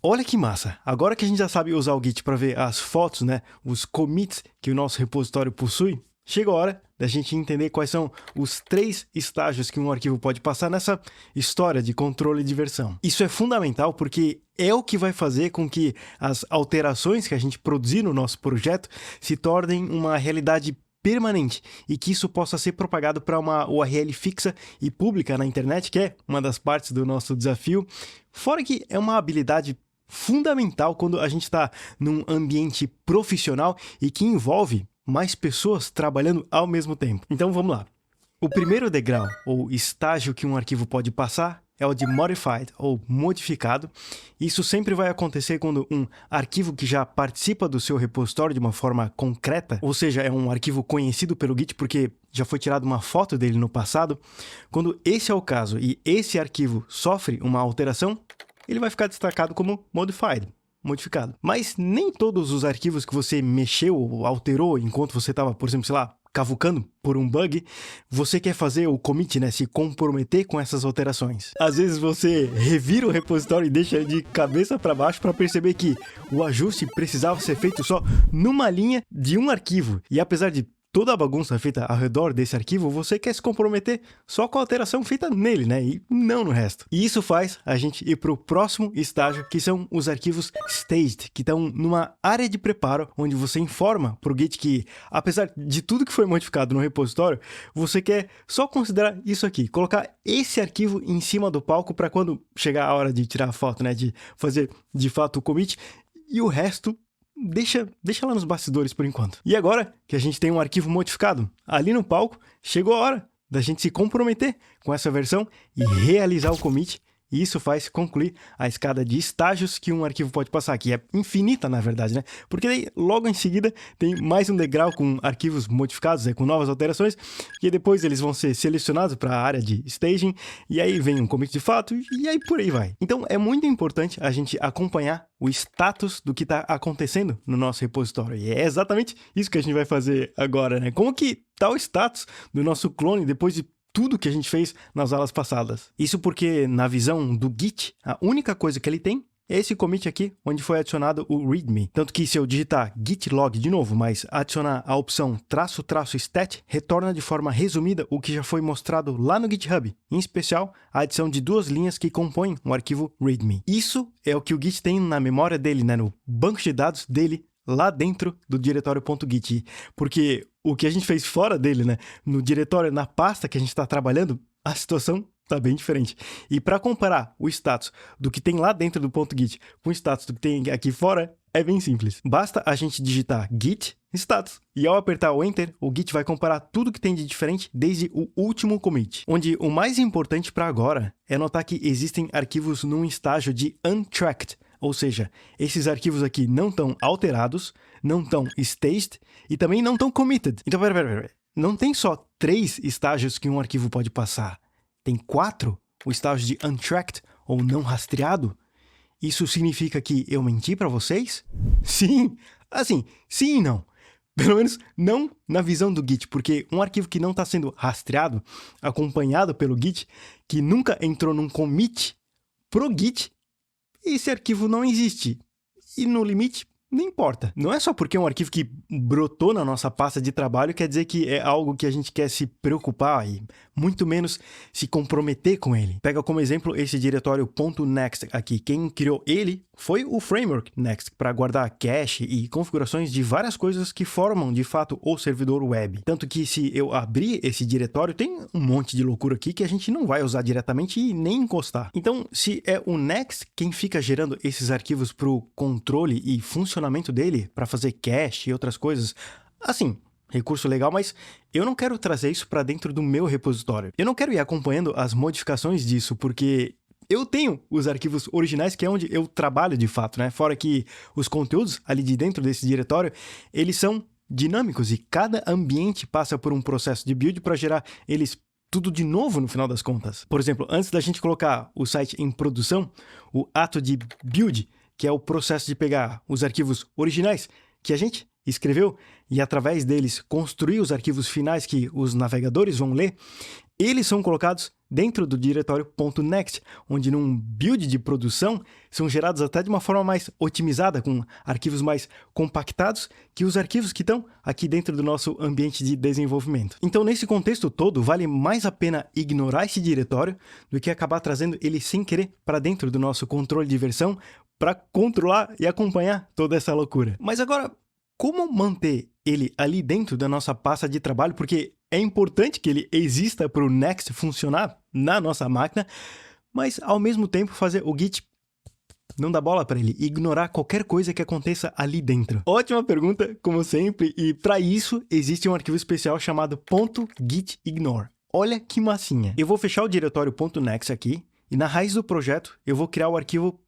Olha que massa! Agora que a gente já sabe usar o Git para ver as fotos, né, os commits que o nosso repositório possui, chega a hora da gente entender quais são os 3 estágios que um arquivo pode passar nessa história de controle de versão. Isso é fundamental porque é o que vai fazer com que as alterações que a gente produzir no nosso projeto se tornem uma realidade permanente e que isso possa ser propagado para uma URL fixa e pública na internet, que é uma das partes do nosso desafio. Fora que é uma habilidade fundamental quando a gente está num ambiente profissional e que envolve mais pessoas trabalhando ao mesmo tempo. Então vamos lá. O primeiro degrau, ou estágio que um arquivo pode passar, é o de modified, ou modificado. Isso sempre vai acontecer quando um arquivo que já participa do seu repositório de uma forma concreta, ou seja, é um arquivo conhecido pelo Git porque já foi tirada uma foto dele no passado. Quando esse é o caso e esse arquivo sofre uma alteração, ele vai ficar destacado como modified. Modificado. Mas nem todos os arquivos que você mexeu ou alterou enquanto você estava, por exemplo, sei lá, cavucando por um bug, você quer fazer o commit, né, se comprometer com essas alterações. Às vezes você revira o repositório e deixa ele de cabeça para baixo para perceber que o ajuste precisava ser feito só numa linha de um arquivo. E apesar de toda a bagunça feita ao redor desse arquivo, você quer se comprometer só com a alteração feita nele, né? E não no resto. E isso faz a gente ir para o próximo estágio, que são os arquivos staged, que estão numa área de preparo, onde você informa para o Git que, apesar de tudo que foi modificado no repositório, você quer só considerar isso aqui, colocar esse arquivo em cima do palco para quando chegar a hora de tirar a foto, né? De fazer, de fato, o commit, e o resto deixa lá nos bastidores por enquanto. E agora que a gente tem um arquivo modificado ali no palco, chegou a hora da gente se comprometer com essa versão e realizar o commit. E isso faz concluir a escada de estágios que um arquivo pode passar, que é infinita, na verdade, né? Porque daí, logo em seguida, tem mais um degrau com arquivos modificados, com novas alterações, e depois eles vão ser selecionados para a área de staging, e aí vem um commit de fato, e aí por aí vai. Então, é muito importante a gente acompanhar o status do que está acontecendo no nosso repositório. E é exatamente isso que a gente vai fazer agora, né? Como que está o status do nosso clone depois de tudo que a gente fez nas aulas passadas. Isso porque, na visão do Git, a única coisa que ele tem é esse commit aqui, onde foi adicionado o readme. Tanto que se eu digitar git log de novo, mas adicionar a opção --stat, retorna de forma resumida o que já foi mostrado lá no GitHub, em especial a adição de 2 linhas que compõem o arquivo readme. Isso é o que o Git tem na memória dele, né, no banco de dados dele, lá dentro do diretório.git, porque o que a gente fez fora dele, né, no diretório, na pasta que a gente está trabalhando, a situação está bem diferente. E para comparar o status do que tem lá dentro do .git com o status do que tem aqui fora, é bem simples. Basta a gente digitar git status e ao apertar o enter, o Git vai comparar tudo que tem de diferente desde o último commit. Onde o mais importante para agora é notar que existem arquivos num estágio de untracked, ou seja, esses arquivos aqui não estão alterados, não estão staged e também não estão committed. Então, pera. Não tem só 3 estágios que um arquivo pode passar. Tem 4, o estágio de untracked ou não rastreado. Isso significa que eu menti para vocês? Sim, assim, sim e não. Pelo menos não na visão do Git, porque um arquivo que não está sendo rastreado, acompanhado pelo Git, que nunca entrou num commit pro Git, esse arquivo não existe. E no limite, não importa. Não é só porque é um arquivo que brotou na nossa pasta de trabalho quer dizer que é algo que a gente quer se preocupar e muito menos se comprometer com ele. Pega como exemplo esse diretório .next aqui. Quem criou ele foi o framework Next para guardar cache e configurações de várias coisas que formam de fato o servidor web. Tanto que se eu abrir esse diretório, tem um monte de loucura aqui que a gente não vai usar diretamente e nem encostar. Então, se é o Next quem fica gerando esses arquivos para o controle e funcionamento dele, para fazer cache e outras coisas, assim, recurso legal, mas eu não quero trazer isso para dentro do meu repositório. Eu não quero ir acompanhando as modificações disso, porque eu tenho os arquivos originais, que é onde eu trabalho de fato, né? Fora que os conteúdos ali de dentro desse diretório, eles são dinâmicos e cada ambiente passa por um processo de build para gerar eles tudo de novo no final das contas. Por exemplo, antes da gente colocar o site em produção, o ato de build, que é o processo de pegar os arquivos originais que a gente escreveu e através deles construir os arquivos finais que os navegadores vão ler, eles são colocados dentro do diretório .next, onde num build de produção são gerados até de uma forma mais otimizada, com arquivos mais compactados que os arquivos que estão aqui dentro do nosso ambiente de desenvolvimento. Então, nesse contexto todo, vale mais a pena ignorar esse diretório do que acabar trazendo ele sem querer para dentro do nosso controle de versão para controlar e acompanhar toda essa loucura. Mas agora, como manter ele ali dentro da nossa pasta de trabalho? Porque é importante que ele exista para o Next funcionar na nossa máquina, mas ao mesmo tempo fazer o Git não dar bola para ele, ignorar qualquer coisa que aconteça ali dentro. Ótima pergunta, como sempre, e para isso existe um arquivo especial chamado .gitignore. Olha que massinha. Eu vou fechar o diretório .next aqui, e na raiz do projeto eu vou criar o arquivo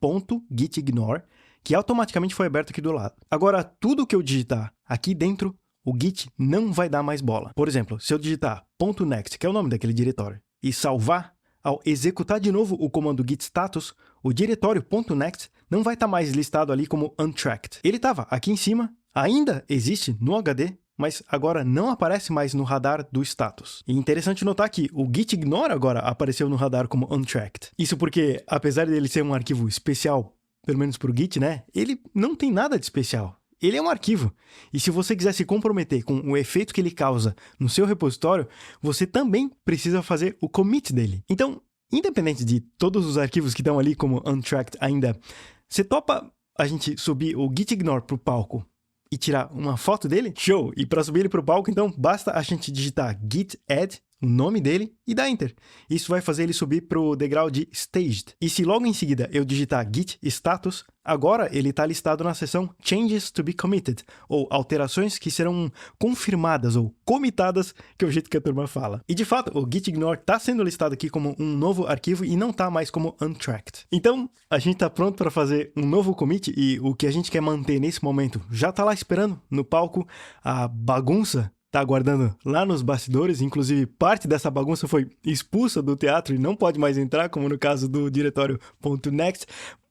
.gitignore, que automaticamente foi aberto aqui do lado. Agora, tudo que eu digitar aqui dentro, o Git não vai dar mais bola. Por exemplo, se eu digitar .next, que é o nome daquele diretório, e salvar, ao executar de novo o comando git status, o diretório .next não vai estar mais listado ali como untracked. Ele estava aqui em cima, ainda existe no HD, mas agora não aparece mais no radar do status. E interessante notar que o gitignore agora apareceu no radar como untracked. Isso porque, apesar dele ser um arquivo especial, pelo menos para o Git, né? Ele não tem nada de especial. Ele é um arquivo. E se você quiser se comprometer com o efeito que ele causa no seu repositório, você também precisa fazer o commit dele. Então, independente de todos os arquivos que estão ali como untracked ainda, você topa a gente subir o gitignore para o palco e tirar uma foto dele? Show! E para subir ele para o palco, então, basta a gente digitar git add, o nome dele, e dar Enter. Isso vai fazer ele subir para o degrau de Staged. E se logo em seguida eu digitar git status, agora ele está listado na seção Changes to be committed, ou alterações que serão confirmadas ou comitadas, que é o jeito que a turma fala. E de fato, o gitignore está sendo listado aqui como um novo arquivo e não está mais como untracked. Então, a gente está pronto para fazer um novo commit e o que a gente quer manter nesse momento já está lá esperando no palco. A bagunça tá aguardando lá nos bastidores, inclusive parte dessa bagunça foi expulsa do teatro e não pode mais entrar, como no caso do diretório .next,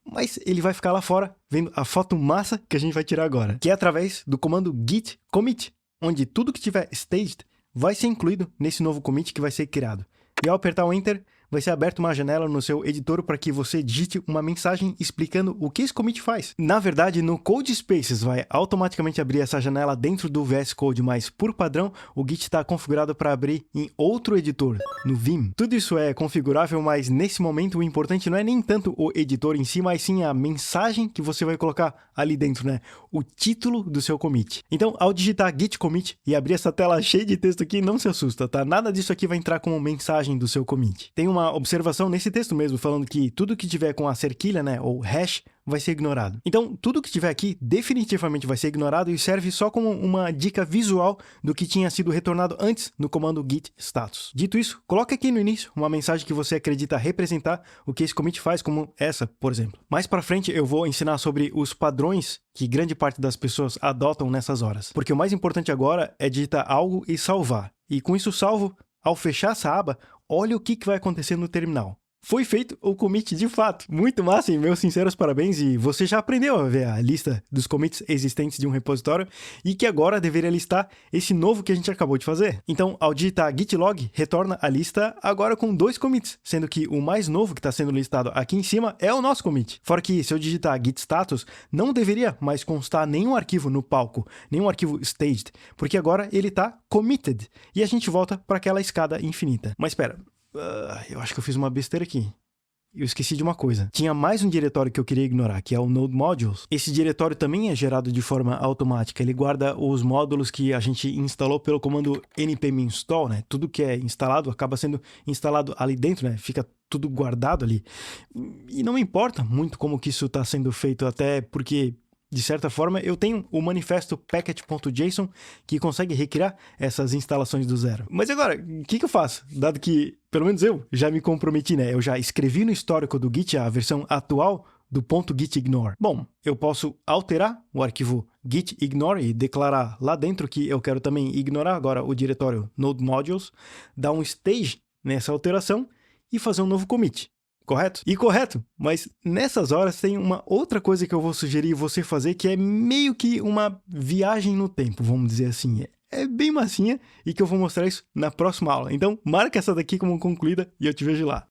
mas ele vai ficar lá fora vendo a foto massa que a gente vai tirar agora, que é através do comando git commit, onde tudo que tiver staged vai ser incluído nesse novo commit que vai ser criado. E ao apertar o Enter, vai ser aberta uma janela no seu editor para que você digite uma mensagem explicando o que esse commit faz. Na verdade, no CodeSpaces vai automaticamente abrir essa janela dentro do VS Code, mas por padrão, o Git está configurado para abrir em outro editor, no Vim. Tudo isso é configurável, mas nesse momento o importante não é nem tanto o editor em si, mas sim a mensagem que você vai colocar ali dentro, né? O título do seu commit. Então, ao digitar git commit e abrir essa tela cheia de texto aqui, não se assusta, tá? Nada disso aqui vai entrar como mensagem do seu commit. Tem uma observação nesse texto mesmo, falando que tudo que tiver com a cerquilha, né, ou hash, vai ser ignorado. Então, tudo que tiver aqui definitivamente vai ser ignorado e serve só como uma dica visual do que tinha sido retornado antes no comando git status. Dito isso, coloque aqui no início uma mensagem que você acredita representar o que esse commit faz, como essa, por exemplo. Mais para frente eu vou ensinar sobre os padrões que grande parte das pessoas adotam nessas horas, porque o mais importante agora é digitar algo e salvar. E com isso salvo, ao fechar essa aba, olha o que vai acontecer no terminal. Foi feito o commit de fato. Muito massa, e meus sinceros parabéns. E você já aprendeu a ver a lista dos commits existentes de um repositório e que agora deveria listar esse novo que a gente acabou de fazer. Então, ao digitar git log, retorna a lista agora com 2 commits, sendo que o mais novo que está sendo listado aqui em cima é o nosso commit. Fora que, se eu digitar git status, não deveria mais constar nenhum arquivo no palco, nenhum arquivo staged, porque agora ele está committed. E a gente volta para aquela escada infinita. Mas espera, eu acho que eu fiz uma besteira aqui. Eu esqueci de uma coisa. Tinha mais um diretório que eu queria ignorar, que é o Node Modules. Esse diretório também é gerado de forma automática. Ele guarda os módulos que a gente instalou pelo comando npm install, né? Tudo que é instalado acaba sendo instalado ali dentro, né? Fica tudo guardado ali. E não me importa muito como que isso está sendo feito, até porque, de certa forma, eu tenho o manifesto package.json que consegue recriar essas instalações do zero. Mas agora, o que eu faço? Dado que, pelo menos eu, já me comprometi, né? Eu já escrevi no histórico do Git a versão atual do .gitignore. Bom, eu posso alterar o arquivo gitignore e declarar lá dentro que eu quero também ignorar agora o diretório node modules, dar um stage nessa alteração e fazer um novo commit. Correto? E correto, mas nessas horas tem uma outra coisa que eu vou sugerir você fazer, que é meio que uma viagem no tempo, vamos dizer assim. é bem massinha e que eu vou mostrar isso na próxima aula. Então, marca essa daqui como concluída e eu te vejo lá.